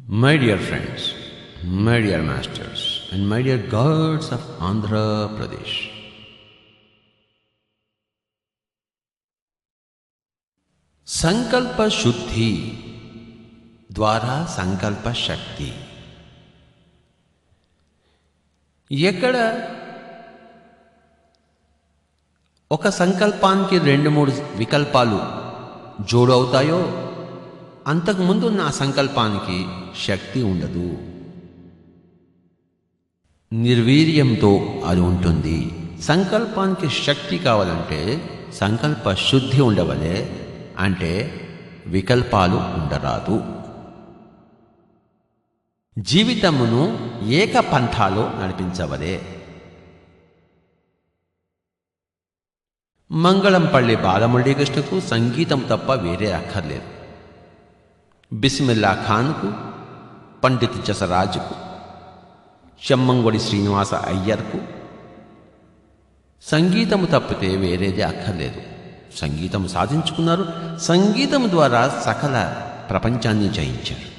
My dear friends, my dear masters, and my dear gods of Andhra Pradesh, సంకల్ప శుద్ధి ద్వారా సంకల్ప శక్తి. ఎక్కడ ఒక సంకల్పానికి 2-3 వికల్పాలు జోడవుతాయో అంతకుముందు ఉన్న ఆ సంకల్పానికి శక్తి ఉండదు, నిర్వీర్యంతో అది ఉంటుంది. సంకల్పానికి శక్తి కావాలంటే సంకల్ప శుద్ధి ఉండవలే, అంటే వికల్పాలు ఉండరాదు. జీవితమును ఏకపంథాలో నడిపించవలే. మంగళంపల్లి బాలమురళీకృష్ణకు సంగీతం తప్ప వేరే అక్కర్లేదు. బిస్మిల్లా ఖాన్కు, పండిత్ జసరాజుకు, చెమ్మంగొడి శ్రీనివాస అయ్యర్కు సంగీతము తప్పితే వేరేది అక్కర్లేదు. సంగీతం సాధించుకున్నారు. సంగీతం ద్వారా సకల ప్రపంచాన్ని జయించారు.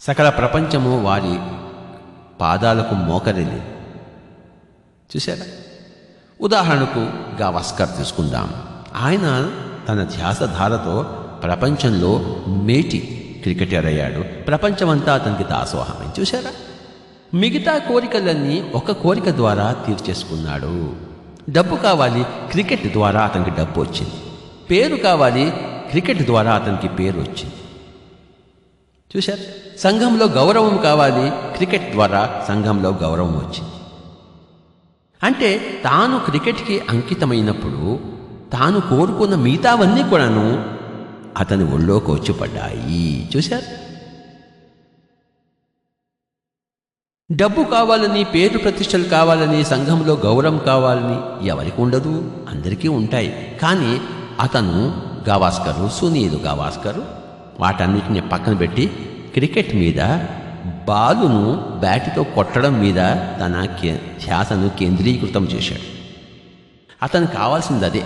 సకల ప్రపంచము వారి పాదాలకు మోకరిల్లి. చూశారా? ఉదాహరణకు గావస్కర్ తీసుకుందాం. ఆయన తన ధ్యాసధారతో ప్రపంచంలో మేటి క్రికెటర్ అయ్యాడు. ప్రపంచమంతా అతనికి దాసోహం. చూశారా? మిగతా కోరికలన్నీ ఒక కోరిక ద్వారా తీర్చేసుకున్నాడు. డబ్బు కావాలి, క్రికెట్ ద్వారా అతనికి డబ్బు వచ్చింది. పేరు కావాలి, క్రికెట్ ద్వారా అతనికి పేరు వచ్చింది. చూశారు? సంఘంలో గౌరవం కావాలి, క్రికెట్ ద్వారా సంఘంలో గౌరవం వచ్చింది. అంటే తాను క్రికెట్కి అంకితమైనప్పుడు తాను కోరుకున్న మిగతావన్నీ కూడాను అతని ఒళ్ళోకి వచ్చి పడ్డాయి. చూశారు? డబ్బు కావాలని, పేరు ప్రతిష్టలు కావాలని, సంఘంలో గౌరవం కావాలని ఎవరికి ఉండదు? అందరికీ ఉంటాయి. కానీ అతను గావస్కరు, సునీల్ గావస్కరు వాటన్నిటిని పక్కన పెట్టి క్రికెట్ మీద, బాలును బ్యాటుతో కొట్టడం మీద తన ధ్యాసను కేంద్రీకృతం చేశాడు. అతనికి కావాల్సింది అదే.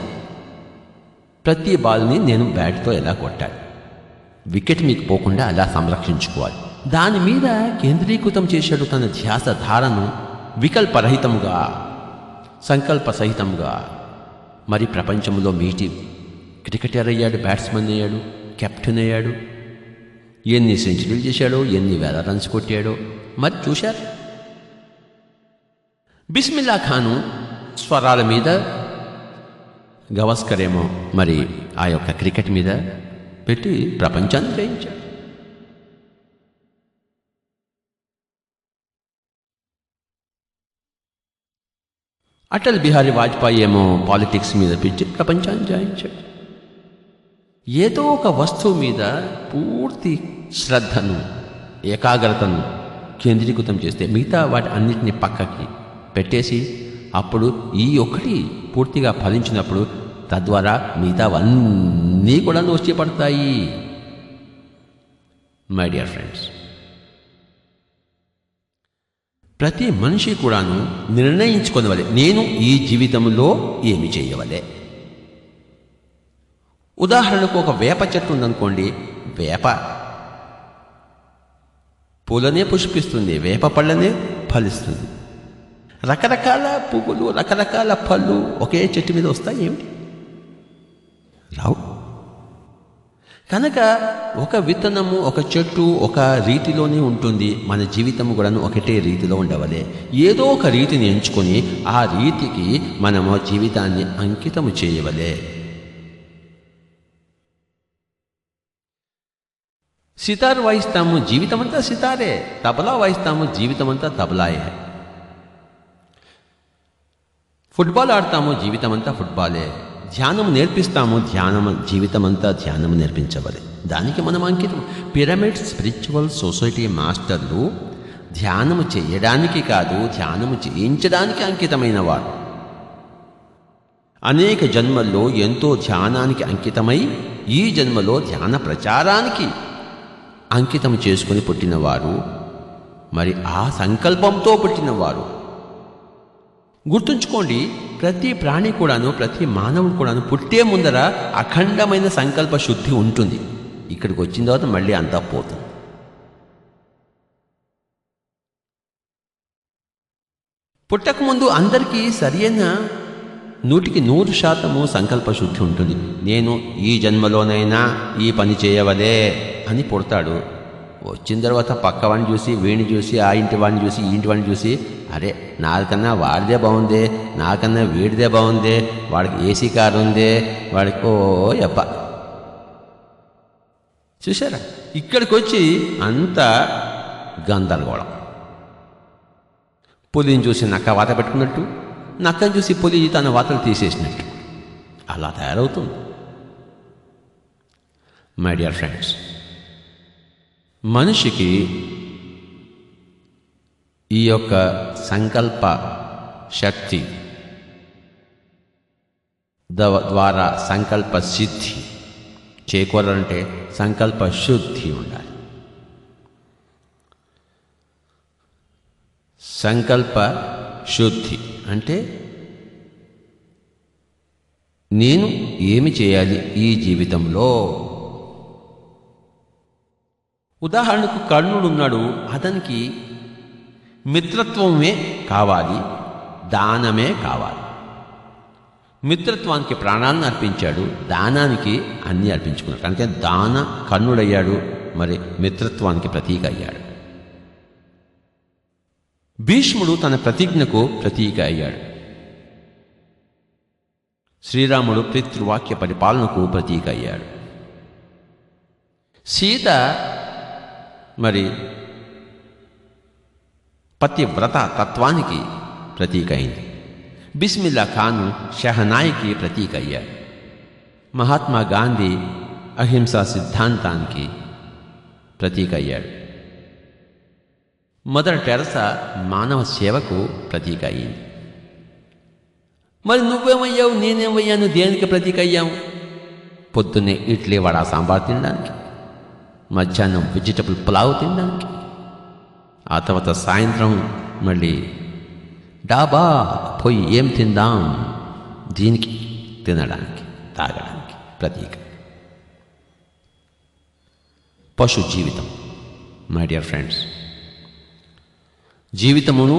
ప్రతి బాల్ని నేను బ్యాట్తో ఎలా కొట్టాలి, వికెట్ మీకు పోకుండా అలా సంరక్షించుకోవాలి, దాని మీద కేంద్రీకృతం చేశాడు తన ధ్యాస ధారను. వికల్పరహితముగా, సంకల్ప సహితంగా. మరి ప్రపంచంలో మీటి క్రికెటర్ అయ్యాడు, బ్యాట్స్మెన్ అయ్యాడు, కెప్టెన్ అయ్యాడు. ఎన్ని సెంచరీలు చేశాడో, ఎన్ని వేల రన్స్ కొట్టాడో మరి చూశారు. బిస్మిల్లా ఖాను స్వరాల మీద, గవాస్కర్ ఏమో మరి ఆ యొక్క క్రికెట్ మీద పెట్టి ప్రపంచాన్ని జయించాడు. అటల్ బిహారీ వాజ్పేయి ఏమో పాలిటిక్స్ మీద పెట్టి ప్రపంచాన్ని జయించాడు. ఏదో ఒక వస్తువు మీద పూర్తి శ్రద్ధను, ఏకాగ్రతను కేంద్రీకృతం చేస్తే మిగతా వాటి అన్నిటిని పక్కకి పెట్టేసి అప్పుడు ఈ ఒక్కటి పూర్తిగా ఫలించినప్పుడు తద్వారా మిగతావన్నీ కూడా వచ్చి పడతాయి. మై డియర్ ఫ్రెండ్స్, ప్రతి మనిషి కూడాను నిర్ణయించుకోవలే, నేను ఈ జీవితంలో ఏమి చేయవలే. ఉదాహరణకు ఒక వేప చెట్టు ఉందనుకోండి. వేప పూలనే పుష్పిస్తుంది, వేప పళ్ళనే ఫలిస్తుంది. రకరకాల పువ్వులు, రకరకాల పళ్ళు ఒకే చెట్టు మీద వస్తాయి ఏమిటి? రావు. కనుక ఒక విత్తనము, ఒక చెట్టు ఒక రీతిలోనే ఉంటుంది. మన జీవితం కూడా ఒకటే రీతిలో ఉండవలే. ఏదో ఒక రీతిని ఎంచుకొని ఆ రీతికి మనము జీవితాన్ని అంకితము చేయవలే. సితార్ వాయిస్తాము, జీవితమంతా సితారే. తబలా వాయిస్తాము, జీవితమంతా తబలాయే. ఫుట్బాల్ ఆడతాము, జీవితమంతా ఫుట్బాలే. ధ్యానం నేర్పిస్తాము, జీవితమంతా ధ్యానం నేర్పించవలే. దానికి మనం అంకితం. పిరమిడ్ స్పిరిచువల్ సొసైటీ మాస్టర్లు ధ్యానము చేయడానికి కాదు, ధ్యానము చేయించడానికి అంకితమైన వారు. అనేక జన్మల్లో ఎంతో ధ్యానానికి అంకితమై ఈ జన్మలో ధ్యాన ప్రచారానికి అంకితం చేసుకుని పుట్టినవారు. మరి ఆ సంకల్పంతో పుట్టినవారు. గుర్తుంచుకోండి, ప్రతి ప్రాణి కూడాను, ప్రతి మానవుడు కూడాను పుట్టే ముందర అఖండమైన సంకల్ప శుద్ధి ఉంటుంది. ఇక్కడికి వచ్చిన తర్వాత మళ్ళీ అంతా పోతుంది. పుట్టకముందు అందరికీ సరియైన 100% సంకల్ప శుద్ధి ఉంటుంది. నేను ఈ జన్మలోనైనా ఈ పని చేయవలే అని పుడతాడు. వచ్చిన తర్వాత పక్కవాడిని చూసి, వీడిని చూసి, ఆ ఇంటి వాడిని చూసి, ఈ ఇంటి వాడిని చూసి, అరే నాకన్నా వాడిదే బాగుందే, నాకన్నా వీడిదే బాగుందే, వాడికి ఏసీ కారు ఉందే, వాడికి ఓ యప్ప. చూసారా, ఇక్కడికి వచ్చి అంత గందరగోళం. పులిని చూసి నక్క వాత పెట్టుకున్నట్టు, నక్కని చూసి పులి తన వాతలు తీసేసినట్టు అలా తయారవుతుంది. మై డియర్ ఫ్రెండ్స్, మనిషికి ఈ యొక్క సంకల్ప శక్తి ద్వారా సంకల్ప సిద్ధి చేకూరాలంటే సంకల్ప శుద్ధి ఉండాలి. సంకల్ప శుద్ధి అంటే నేను ఏమి చేయాలి ఈ జీవితంలో. ఉదాహరణకు కర్ణుడున్నాడు, అతనికి మిత్రత్వమే కావాలి, దానమే కావాలి. మిత్రత్వానికి ప్రాణాలను అర్పించాడు, దానానికి అన్నీ అర్పించుకున్నాడు. అంటే దాన కర్ణుడయ్యాడు, మరి మిత్రత్వానికి ప్రతీక అయ్యాడు. భీష్ముడు తన ప్రతిజ్ఞకు ప్రతీక అయ్యాడు. శ్రీరాముడు పితృవాక్య పరిపాలనకు ప్రతీక అయ్యాడు. సీత మరి పతివ్రత తత్వానికి ప్రతీక అయింది. బిస్మిల్లా ఖాను షహనాయికి ప్రతీక అయ్యాడు. మహాత్మా గాంధీ అహింసా సిద్ధాంతానికి ప్రతీక అయ్యాడు. మదర్ టెరెసా మానవ సేవకు ప్రతీక అయ్యింది. మరి నువ్వేమయ్యావు, నేనేమయ్యాను, దేనికి ప్రతీక అయ్యావు? పొద్దున్నే ఇడ్లీ వడ సాంబార్ తినడానికి, మధ్యాహ్నం వెజిటబుల్ పులావ్ తినడానికి, ఆ తర్వాత సాయంత్రం మళ్ళీ డాబా పోయి ఏం తిందాం, దీనికి తినడానికి తాగడానికి ప్రతీక. పశు జీవితం. మై డియర్ ఫ్రెండ్స్, జీవితమును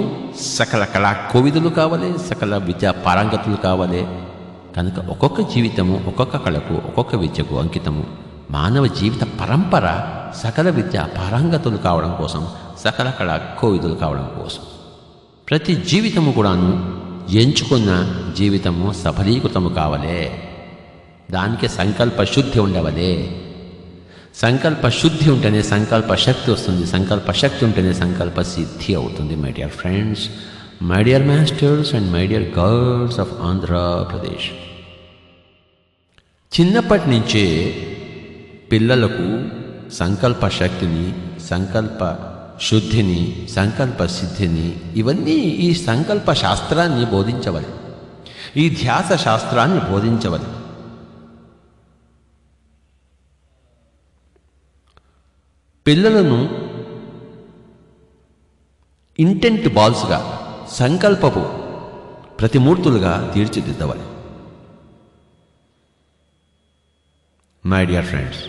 సకల కళా కోవిదులు కావాలి, సకల విద్యా పారంగతులు కావాలి. కనుక ఒక్కొక్క జీవితము ఒక్కొక్క కళకు, ఒక్కొక్క విద్యకు అంకితము. మానవ జీవిత పరంపర సకల విద్యా పారంగతులు కావడం కోసం, సకల కళా కోవిదులు కావడం కోసం. ప్రతి జీవితము కూడాను ఎంచుకున్న జీవితము సఫలీకృతము కావలే. దానికి సంకల్ప శుద్ధి ఉండవలే. సంకల్ప శుద్ధి ఉంటేనే సంకల్ప శక్తి వస్తుంది. సంకల్ప శక్తి ఉంటేనే సంకల్ప సిద్ధి అవుతుంది. My dear friends, my dear masters and my dear girls of Andhra Pradesh, చిన్నప్పటి నుంచే పిల్లలకు సంకల్ప శక్తిని, సంకల్ప శుద్ధిని, సంకల్ప సిద్ధిని, ఇవన్నీ ఈ సంకల్ప శాస్త్రాన్ని బోధించవాలి. ఈ ధ్యాస శాస్త్రాన్ని బోధించవాలి. పిల్లలను ఇంటెంట్ బాల్స్గా, సంకల్పపు ప్రతిమూర్తులుగా తీర్చిదిద్దవాలి. మై డియర్ ఫ్రెండ్స్,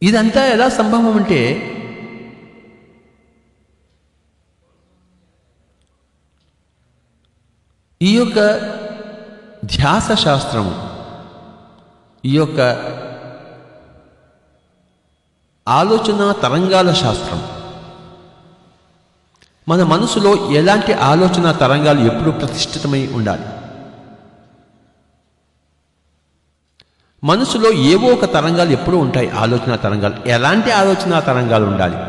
ఇదంతా ఎలా సంభవం అంటే ఈ యొక్క ధ్యాస శాస్త్రము, ఈ యొక్క ఆలోచన తరంగాల శాస్త్రం, మన మనసులో ఎలాంటి ఆలోచన తరంగాలు ఎప్పుడూ ప్రతిష్ఠితమై ఉండాలి. మనసులో ఏవో ఒక తరంగాలు ఎప్పుడూ ఉంటాయి. ఆలోచన తరంగాలు, ఎలాంటి ఆలోచన తరంగాలు ఉండాలి?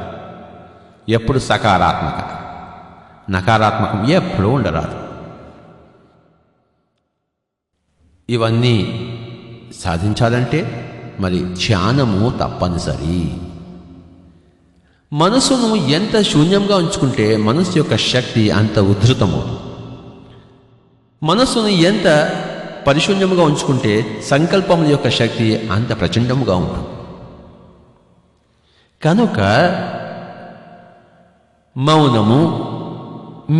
ఎప్పుడు సకారాత్మక, నకారాత్మకం ఎప్పుడూ ఉండరాదు. ఇవన్నీ సాధించాలంటే మరి ధ్యానము తప్పనిసరి. మనసును ఎంత శూన్యంగా ఉంచుకుంటే మనసు యొక్క శక్తి అంత ఉద్ధృతమవుతుంది. మనసును ఎంత పరిశూన్యముగా ఉంచుకుంటే సంకల్పముల యొక్క శక్తి అంత ప్రచండముగా ఉంటుంది. కనుక మౌనము,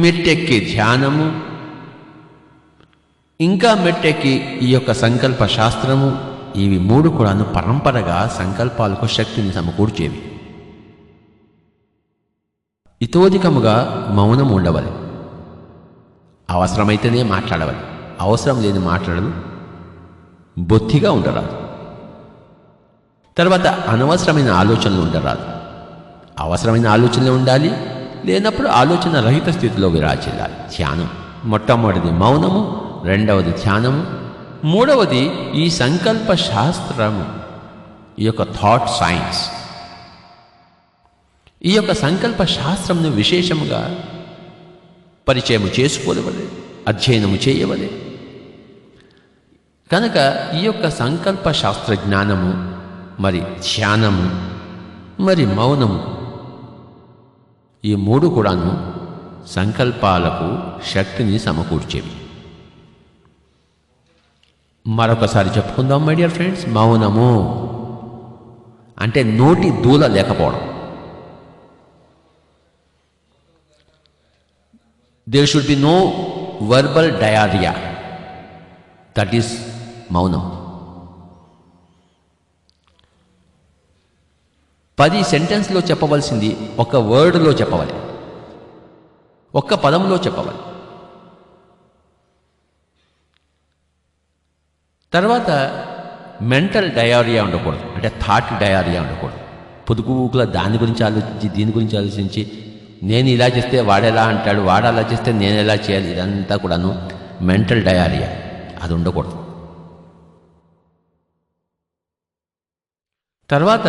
మెట్టెక్కి ధ్యానము, ఇంకా మెట్టెక్కి ఈ యొక్క సంకల్ప శాస్త్రము, ఇవి మూడు కూడాను పరంపరగా సంకల్పాలకు శక్తిని సమకూర్చేవి. ఇతోధికముగా మౌనం ఉండవలె. అవసరమైతేనే మాట్లాడవాలి, అవసరం లేని మాట్లాడదు బొత్తిగా ఉండరాదు. తర్వాత అనవసరమైన ఆలోచనలు ఉండరాదు. అవసరమైన ఆలోచనలు ఉండాలి, లేనప్పుడు ఆలోచన రహిత స్థితిలో విరాజిల్లాలి. ధ్యానం మొట్టమొదటిది మౌనము, రెండవది ధ్యానము, మూడవది ఈ సంకల్ప శాస్త్రము, ఈ యొక్క థాట్ సైన్స్. ఈ యొక్క సంకల్ప శాస్త్రంను విశేషముగా పరిచయము చేసుకోవలే, అధ్యయనము చేయవలే. కనుక ఈ యొక్క సంకల్ప శాస్త్ర జ్ఞానము, మరి ధ్యానము, మరి మౌనము, ఈ మూడు కూడాను సంకల్పాలకు శక్తిని సమకూర్చేవి. మరొకసారి చెప్పుకుందాం మై డియర్ ఫ్రెండ్స్. మౌనము అంటే నోటి దూల లేకపోవడం. There should be no verbal diarrhoea, that is మౌనం. 10 సెంటెన్స్లో చెప్పవలసింది ఒక వర్డ్లో చెప్పవాలి, ఒక్క పదంలో చెప్పవాలి. తర్వాత మెంటల్ డయారియా ఉండకూడదు, అంటే థాట్ డయారియా ఉండకూడదు. పొదుగులా దాని గురించి ఆలోచించి, దీని గురించి ఆలోచించి, నేను ఇలా చేస్తే వాడెలా అంటాడు, వాడు అలా చేస్తే నేను ఎలా చేయాలి, ఇదంతా కూడాను మెంటల్ డయారియా, అది ఉండకూడదు. తర్వాత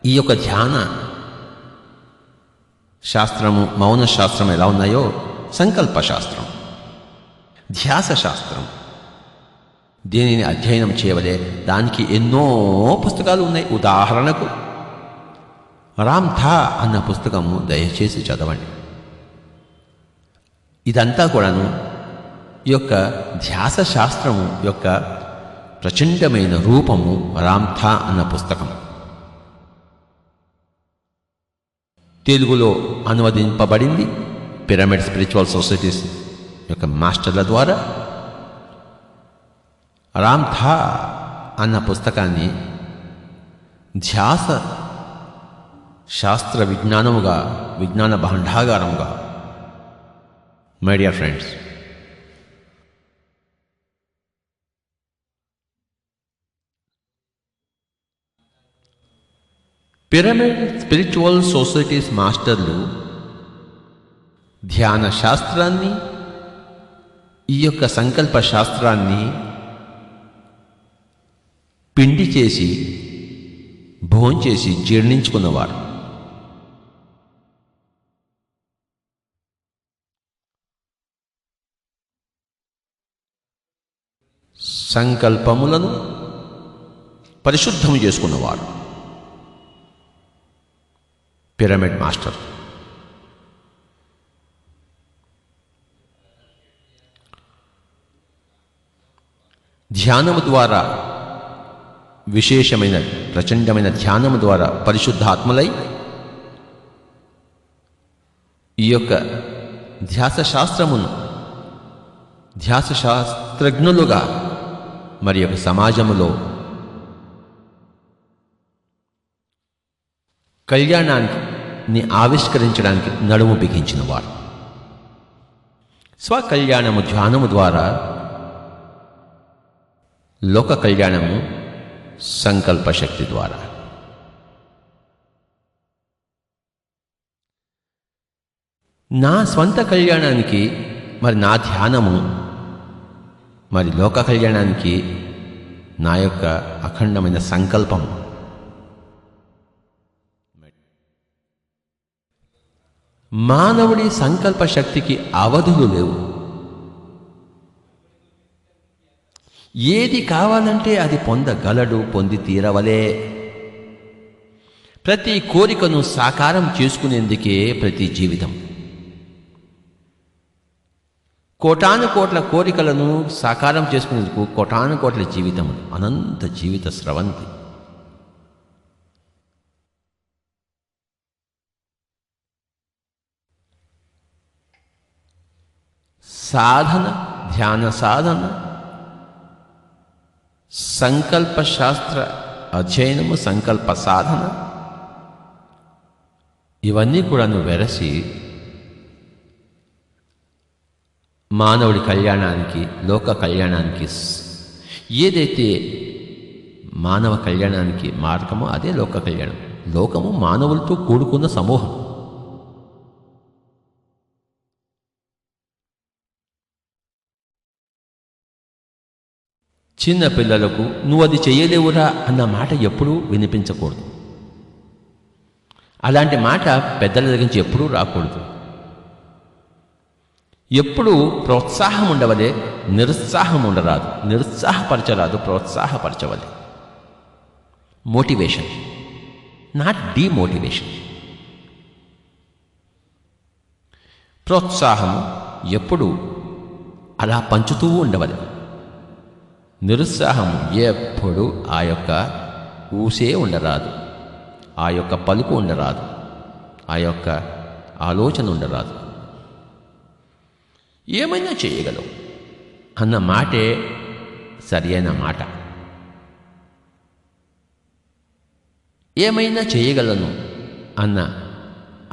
ఈ యొక్క ధ్యాన శాస్త్రము, మౌన శాస్త్రం ఎలా ఉన్నాయో సంకల్ప శాస్త్రం, ధ్యాస శాస్త్రం, దీనిని అధ్యయనం చేయవలే. దానికి ఎన్నో పుస్తకాలు ఉన్నాయి. ఉదాహరణకు రామ్ థా అన్న పుస్తకము దయచేసి చదవండి. ఇదంతా కూడాను ఈ యొక్క ధ్యాస శాస్త్రము యొక్క ప్రచండమైన రూపము రామ్ థా అన్న పుస్తకం. తెలుగులో అనువదింపబడింది పిరమిడ్ స్పిరిచువల్ సొసైటీస్ యొక్క మాస్టర్ల ద్వారా. రామ్ థా అన్న పుస్తకాన్ని ధ్యాస శాస్త్ర విజ్ఞానముగా, విజ్ఞాన భాండాగారముగా, my dear friends, pyramid spiritual societies మాస్టర్లు ధ్యాన శాస్త్రాన్ని, ఈ యొక్క సంకల్ప శాస్త్రాన్ని పిండి చేసి, భోంచేసి జీర్ణించుకున్నవారు. సంకల్పములను పరిశుద్ధము చేసుకున్నవారు పిరమిడ్ మాస్టర్. ధ్యానము ద్వారా, విశేషమైన ప్రచండమైన ధ్యానము ద్వారా పరిశుద్ధాత్మలై ఈ యొక్క ధ్యాస శాస్త్రమును ధ్యాస శాస్త్రజ్ఞులుగా మరి యొక్క సమాజములో కళ్యాణాన్ని ఆవిష్కరించడానికి నడుము బిగించిన వారు. స్వకళ్యాణము ధ్యానము ద్వారా, లోక కళ్యాణము సంకల్ప శక్తి ద్వారా. నా స్వంత కళ్యాణానికి మరి నా ధ్యానము, మరి లోక కళ్యాణానికి నా యొక్క అఖండమైన సంకల్పం. మానవుడి సంకల్ప శక్తికి అవధులు లేవు. ఏది కావాలంటే అది పొందగలడు, పొంది తీరవలే. ప్రతి కోరికను సాకారం చేసుకునేందుకే ప్రతి జీవితం. కోటాను కోట్ల కోరికలను సాకారం చేసుకునేందుకు కోటాను కోట్ల జీవితం, అనంత జీవిత స్రవంతి. సాధన, ధ్యాన సాధన, సంకల్ప శాస్త్ర అధ్యయనము, సంకల్ప సాధన, ఇవన్నీ కూడాను వెరసి మానవుడి కళ్యాణానికి, లోక కళ్యాణానికి, ఏదైతే మానవ కళ్యాణానికి మార్గమో అదే లోక కళ్యాణం. లోకము మానవులతో కూడుకున్న సమూహం. చిన్న పిల్లలకు నువ్వు అది చేయలేవురా అన్న మాట ఎప్పుడూ వినిపించకూడదు. అలాంటి మాట పెద్దల దగ్గర నుంచి ఎప్పుడూ రాకూడదు. ఎప్పుడూ ప్రోత్సాహం ఉండవలే, నిరుత్సాహం ఉండరాదు. నిరుత్సాహపరచరాదు, ప్రోత్సాహపరచవలే. Motivation, not demotivation. ప్రోత్సాహము ఎప్పుడు అలా పంచుతూ ఉండవలే. నిరుత్సాహము ఎప్పుడు ఆ యొక్క ఊసే ఉండరాదు, ఆ యొక్క పలుకు ఉండరాదు, ఆ యొక్క ఆలోచన ఉండరాదు. ఏమైనా చేయగలవు అన్న మాటే సరి అయిన మాట. ఏమైనా చేయగలను అన్న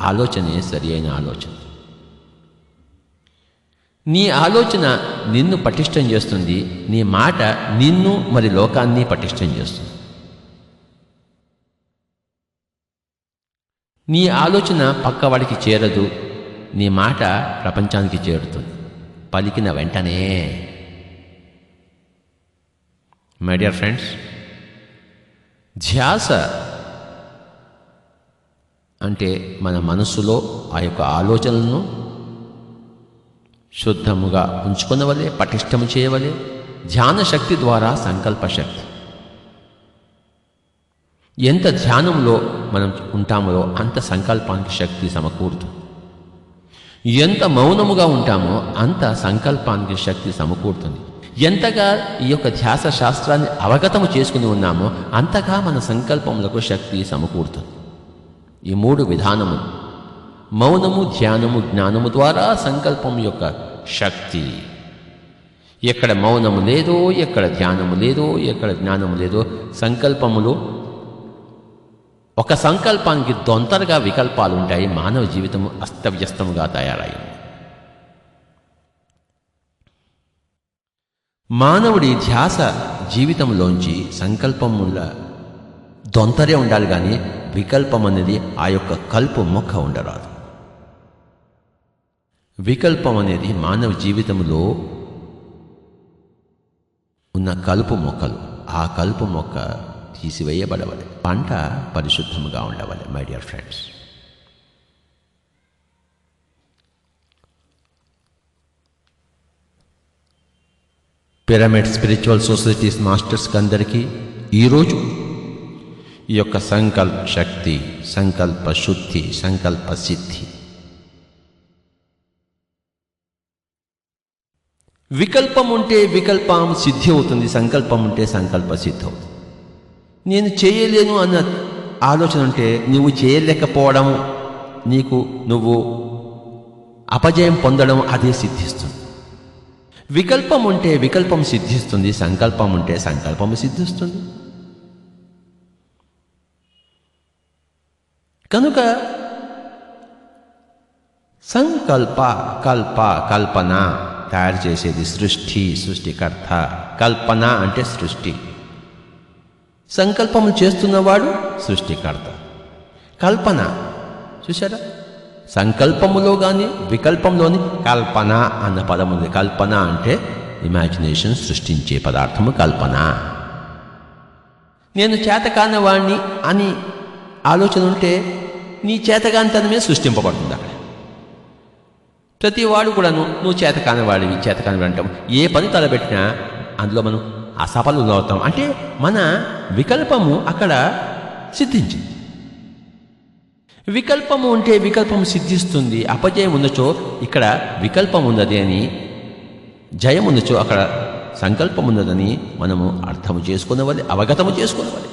ఆలోచనే సరి అయిన ఆలోచన. నీ ఆలోచన నిన్ను పటిష్టం చేస్తుంది, నీ మాట నిన్ను మరి లోకాన్ని పటిష్టం చేస్తుంది. నీ ఆలోచన పక్కవాడికి చేరదు, నీ మాట ప్రపంచానికి చేరుతుంది పలికిన వెంటనే. మై డియర్ ఫ్రెండ్స్, ధ్యాస అంటే మన మనస్సులో ఆ యొక్క ఆలోచనలను శుద్ధముగా ఉంచుకునవలే, పటిష్టము చేయవలే. ధ్యాన శక్తి ద్వారా సంకల్ప శక్తి. ఎంత ధ్యానంలో మనం ఉంటామో అంత సంకల్పానికి శక్తి సమకూరుతుంది. ఎంత మౌనముగా ఉంటామో అంత సంకల్పానికి శక్తి సమకూరుతుంది. ఎంతగా ఈ యొక్క ధ్యాస శాస్త్రాన్ని అవగతము చేసుకుని ఉన్నామో అంతగా మన సంకల్పములకు శక్తి సమకూరుతుంది. ఈ మూడు విధానములు, మౌనము, ధ్యానము, జ్ఞానము ద్వారా సంకల్పం యొక్క శక్తి. ఎక్కడ మౌనము లేదో, ఎక్కడ ధ్యానము లేదో, ఎక్కడ జ్ఞానము లేదో, సంకల్పములు ఒక సంకల్పానికి దొంతరగా వికల్పాలు ఉంటాయి. మానవ జీవితము అస్తవ్యస్తముగా తయారయ్యింది. మానవుడి ధ్యాస జీవితంలోంచి సంకల్పముల దొంతరే ఉండాలి, కానీ వికల్పం అనేది ఆ యొక్క కలుపు మొక్క ఉండరాదు. వికల్పం అనేది మానవ జీవితంలో ఉన్న కలుపు మొక్కలు. ఆ కలుపు మొక్క తీసివేయబడవలే. పంట పరిశుద్ధముగా ఉండవలే. My dear friends, pyramid spiritual societies మాస్టర్స్కి అందరికీ ఈరోజు ఈ యొక్క సంకల్ప శక్తి, సంకల్ప శుద్ధి, సంకల్ప సిద్ధి. వికల్పం ఉంటే వికల్పం సిద్ధి అవుతుంది, సంకల్పం ఉంటే సంకల్ప సిద్ధి అవుతుంది. నేను చేయలేను అన్న ఆలోచన ఉంటే నువ్వు చేయలేకపోవడం, నువ్వు అపజయం పొందడం అదే సిద్ధిస్తుంది. వికల్పం ఉంటే వికల్పం సిద్ధిస్తుంది, సంకల్పం ఉంటే సంకల్పము సిద్ధిస్తుంది. కనుక సంకల్ప, కల్పన తయారు చేసేది సృష్టి, సృష్టికర్త. కల్పన అంటే సృష్టి. సంకల్పము చేస్తున్నవాడు సృష్టికర్త. కల్పన చూసారా, సంకల్పములో కానీ వికల్పంలోని కల్పన అన్న పదం ఉంది. కల్పన అంటే ఇమాజినేషన్, సృష్టించే పదార్థము కల్పన. నేను చేతకానివాణ్ణి అని ఆలోచన ఉంటే నీ చేతకానితనమే సృష్టింపబడుతుంది అక్కడ. ప్రతి వాడు కూడాను నువ్వు చేతకానివాడివి, చేతకానివాడి అంటాం. ఏ పని తలబెట్టినా అందులో మనం అసఫలం అవుతాం. అంటే మన వికల్పము అక్కడ సిద్ధించింది. వికల్పము ఉంటే వికల్పము సిద్ధిస్తుంది. అపజయం ఉన్నచో ఇక్కడ వికల్పం ఉన్నది అని, జయం ఉన్నచో అక్కడ సంకల్పం ఉన్నదని మనము అర్థము చేసుకునేవాలి, అవగతము చేసుకునేవాలి.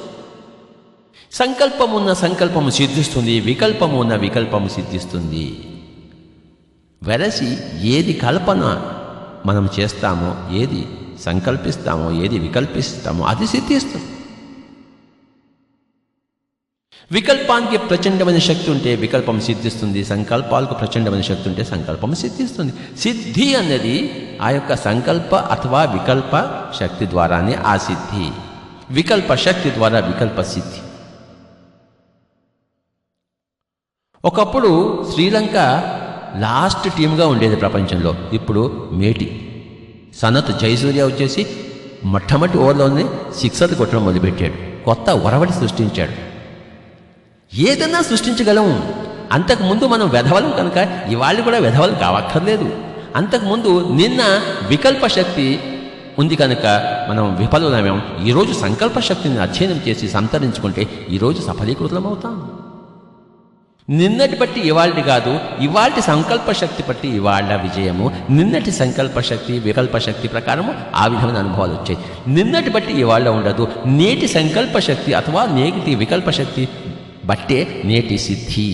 సంకల్పమున్న సంకల్పము సిద్ధిస్తుంది, వికల్పము ఉన్న వికల్పము సిద్ధిస్తుంది. వెరసి ఏది కల్పన మనం చేస్తామో, ఏది సంకల్పిస్తామో, ఏది వికల్పిస్తామో అది సిద్ధిస్తుంది. వికల్పానికి ప్రచండమైన శక్తి ఉంటే వికల్పం సిద్ధిస్తుంది, సంకల్పాలకు ప్రచండమైన శక్తి ఉంటే సంకల్పం సిద్ధిస్తుంది. సిద్ధి అన్నది ఆ యొక్క సంకల్ప అథవా వికల్ప శక్తి ద్వారానే ఆ సిద్ధి, వికల్ప శక్తి ద్వారా వికల్ప సిద్ధి. ఒకప్పుడు శ్రీలంక లాస్ట్ టీమ్గా ఉండేది ప్రపంచంలో. ఇప్పుడు మేటి సనత్ జయసూర్య వచ్చేసి మొట్టమొదటి ఓవర్లోనే సిక్సర్ కొట్టడం మొదలుపెట్టాడు. కొత్త ఒరవడి సృష్టించాడు. ఏదన్నా సృష్టించగలం. అంతకుముందు మనం వెధవలం కనుక ఇవాళ్ళు కూడా వెధవలు కావక్కర్లేదు. అంతకుముందు నిన్న వికల్ప శక్తి ఉంది కనుక మనం విఫలమేం. ఈరోజు సంకల్ప శక్తిని అధ్యయనం చేసి సంతరించుకుంటే ఈరోజు సఫలీకృతమవుతాం. నిన్నటి బట్టి ఇవాళటి కాదు, ఇవాళటి సంకల్ప శక్తి బట్టి ఇవాళ విజయము. నిన్నటి సంకల్ప శక్తి వికల్ప శక్తి ప్రకారము ఆ విధమైన అనుభవాలు వచ్చాయి. నిన్నటి బట్టి ఇవాళ ఉండదు. నేటి సంకల్ప శక్తి అథవా నేటి వికల్ప శక్తి బట్టే నేటి సిద్ధి.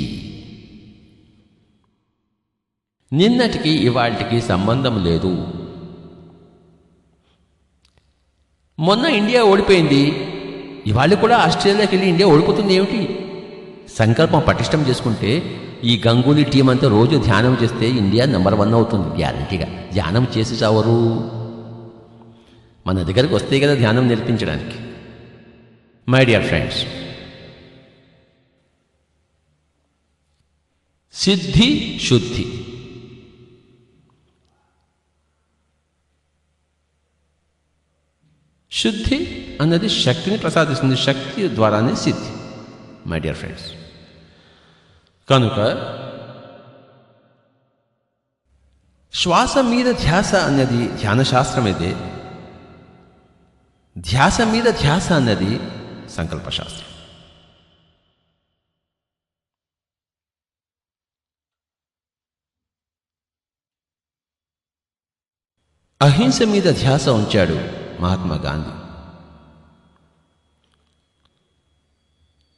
నిన్నటికి ఇవాళకి సంబంధం లేదు. మొన్న ఇండియా ఓడిపోయింది, ఇవాళ కూడా ఆస్ట్రేలియాకి వెళ్ళి ఇండియా ఓడిపోతుంది. ఏమిటి? సంకల్పం పటిష్టం చేసుకుంటే ఈ గంగూలీ టీం అంతా రోజు ధ్యానం చేస్తే ఇండియా నెంబర్ 1 అవుతుంది గ్యారంటీగా. ధ్యానం చేసి చావరు. మన దగ్గరకు వస్తే కదా ధ్యానం నేర్పించడానికి. మై డియర్ ఫ్రెండ్స్, సిద్ధి శుద్ధి. శుద్ధి అన్నది శక్తిని ప్రసాదిస్తుంది, శక్తి ద్వారానే సిద్ధి. మై డియర్ ఫ్రెండ్స్, కనుక శ్వాస మీద ధ్యాస అన్నది ధ్యానశాస్త్రం. అయితే ధ్యాస మీద ధ్యాస అన్నది సంకల్పశాస్త్రం. అహింస మీద ధ్యాస ఉంచాడు మహాత్మా గాంధీ.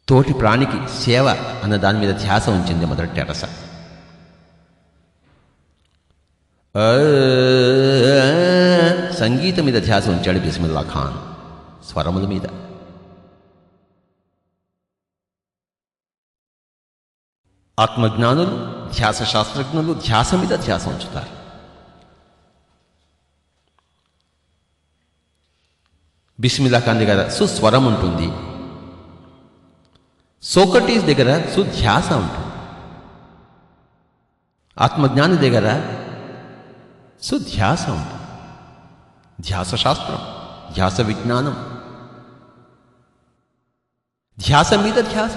తోటి ప్రాణికి సేవ అన్న దాని మీద ధ్యాస ఉంచింది మదర్ టెరెసా. సంగీతం మీద ధ్యాస ఉంచాడు బిస్మిల్లా ఖాన్. స్వరముల మీద. ఆత్మజ్ఞానులు ధ్యాస శాస్త్రజ్ఞులు ధ్యాస మీద ధ్యాస ఉంచుతారు. బిస్మిల్లా ఖాన్ దగ్గర సుస్వరం ఉంటుంది, సోక్రటీస్ దగ్గర సుధ్యాస ఉంటుంది, ఆత్మజ్ఞాని దగ్గర సుధ్యాస ఉంటుంది. ధ్యాస శాస్త్రం, ధ్యాస విజ్ఞానం, ధ్యాస మీద ధ్యాస.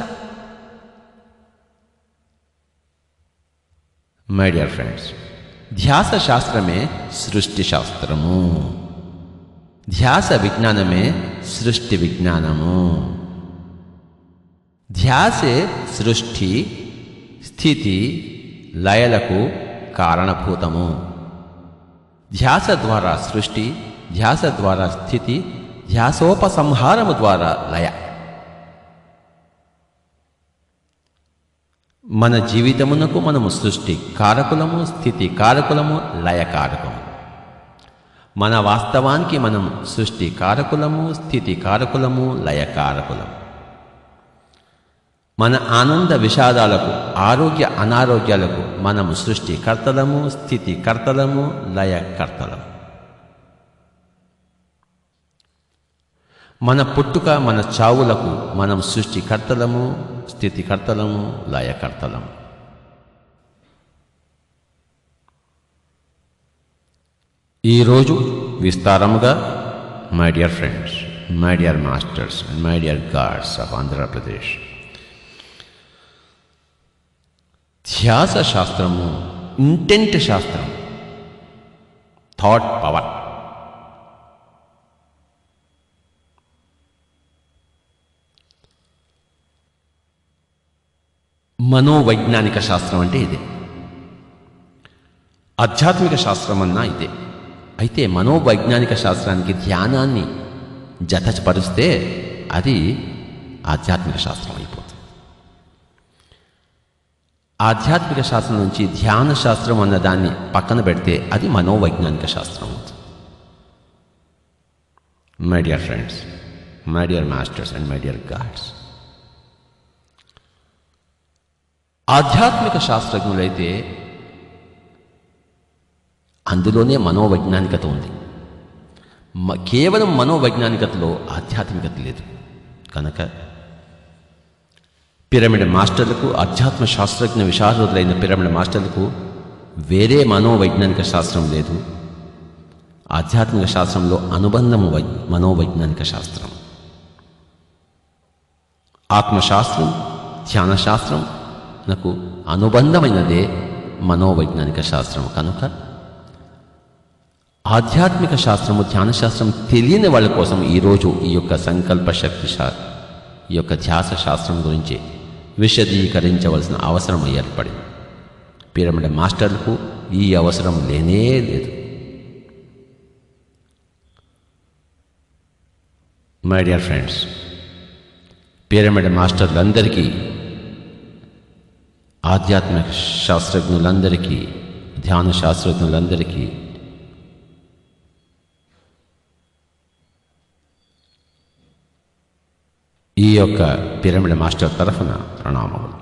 మై డియర్ ఫ్రెండ్స్, ధ్యాస శాస్త్రమే సృష్టి శాస్త్రము, ధ్యాస విజ్ఞానమే సృష్టి విజ్ఞానము. ధ్యాసే సృష్టి స్థితి లయలకు కారణభూతము. ధ్యాస ద్వారా సృష్టి, ధ్యాస ద్వారా స్థితి, ధ్యాసోపసంహారము ద్వారా లయ. మన జీవితమునకు మనము సృష్టి కారకులము, స్థితి కారకులము, లయ కారకము. మన వాస్తవానికి మనం సృష్టి కారకులము, స్థితి కారకులము, లయ కారకులము. మన ఆనంద విషాదాలకు, ఆరోగ్య అనారోగ్యాలకు మనము సృష్టి కర్తలము, స్థితి కర్తలము, లయ కర్తలము. మన పుట్టుక మన చావులకు మనం సృష్టి కర్తలము, స్థితి కర్తలము, లయ కర్తలము. ఈరోజు విస్తారముగా my dear friends, my dear masters and my dear God's of Andhra Pradesh, ధ్యాస శాస్త్రము ఇంటెంట్ శాస్త్రం, థాట్ పవర్. మనోవైజ్ఞానిక శాస్త్రం అంటే ఇదే. ఆధ్యాత్మిక శాస్త్రం అన్నా ఇదే. అయితే మనోవైజ్ఞానిక శాస్త్రానికి ధ్యానాన్ని జతపరిస్తే అది ఆధ్యాత్మిక శాస్త్రం అయిపోతుంది. ఆధ్యాత్మిక శాస్త్రం నుంచి ధ్యాన శాస్త్రం అన్న దాన్ని పక్కన పెడితే అది మనోవైజ్ఞానిక శాస్త్రం అవుతుంది. My dear friends, my dear masters and my dear God's, ఆధ్యాత్మిక శాస్త్రజ్ఞులైతే అందులోనే మనోవైజ్ఞానికత ఉంది. కేవలం మనోవైజ్ఞానికతలో ఆధ్యాత్మికత లేదు. కనుక పిరమిడ్ మాస్టర్లకు, ఆధ్యాత్మ శాస్త్రజ్ఞ విశారదులైన పిరమిడ్ మాస్టర్లకు వేరే మనోవైజ్ఞానిక శాస్త్రం లేదు. ఆధ్యాత్మిక శాస్త్రంలో అనుబంధము మనోవైజ్ఞానిక శాస్త్రం. ఆత్మశాస్త్రం, ధ్యానశాస్త్రం నాకు అనుబంధమైనదే మనోవైజ్ఞానిక శాస్త్రం. కనుక ఆధ్యాత్మిక శాస్త్రము, ధ్యానశాస్త్రం తెలియని వాళ్ళ కోసం ఈరోజు ఈ యొక్క సంకల్ప శక్తి ఈ యొక్క ధ్యాస శాస్త్రం గురించి విశదీకరించవలసిన అవసరం ఏర్పడింది. పిరమిడ్ మాస్టర్లకు ఈ అవసరం లేనే లేదు. మై డియర్ ఫ్రెండ్స్, పిరమిడ్ మాస్టర్లందరికీ, ఆధ్యాత్మిక శాస్త్రజ్ఞులందరికీ, ధ్యాన శాస్త్రజ్ఞులందరికీ ఈ యొక్క పిరమిడ్ మాస్టర్ తరఫున ప్రణామములు.